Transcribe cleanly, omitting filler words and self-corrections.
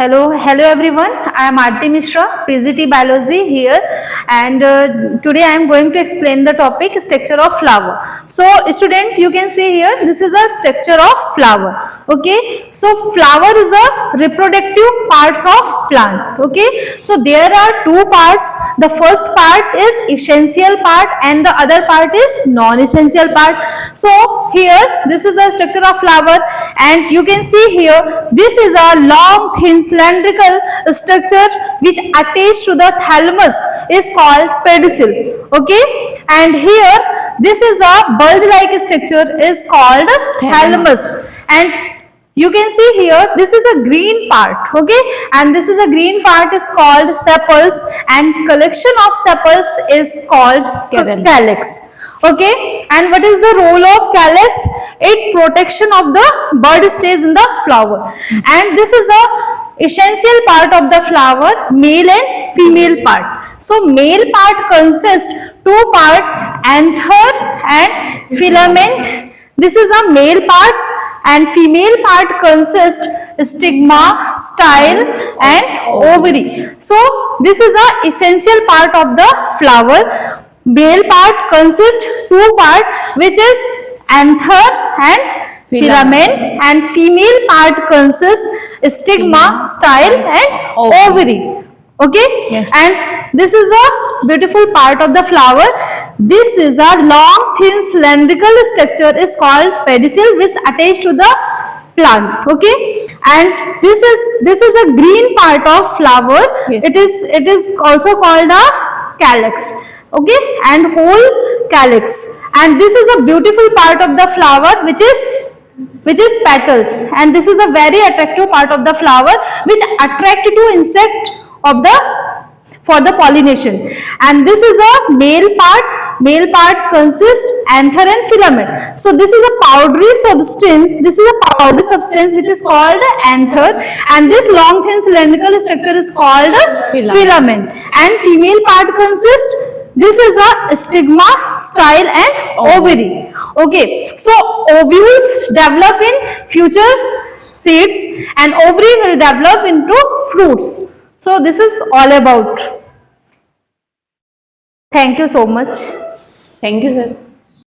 Hello everyone. I am Aarti Mishra, PGT Biology here, and today I am going to explain the topic structure of flower. So student, you can see here, this is a structure of flower. Okay, so flower is a reproductive parts of plant. Okay, so there are two parts. The first part is essential part and the other part is non-essential part. So here, this is a structure of flower, and you can see here, this is a long thin cylindrical structure which attached to the thalamus is called pedicel. Okay, and here this is a bulge like structure is called thalamus, and you can see here, this is a green part. Okay, and this is a green part is called sepals, and collection of sepals is called calyx. Okay, and what is the role of calyx? It protection of the bud stage in the flower, and this is a essential part of the flower, male and female part. So male part consists two part, anther and filament. This is a male part, and female part consists stigma, style and ovary. So this is a essential part of the flower. Male part consists two part, which is anther and filament, and female part consists stigma, style and ovary. Okay, Yes. and this is a beautiful part of the flower. This is a long thin cylindrical structure is called pedicel, which attached to the plant. Okay, and this is a green part of flower. Yes. It is also called a calyx. Okay, and whole calyx, and this is a beautiful part of the flower, which is petals, and this is a very attractive part of the flower which attract to insect of the for the pollination. And this is a male part consists anther and filament. So this is a powdery substance, which is called anther, and this long thin cylindrical structure is called filament. And female part consists, this is a stigma, style and ovary. Okay, so ovules develop in future seeds and ovary will develop into fruits. So this is all about. Thank you so much. Thank you, sir.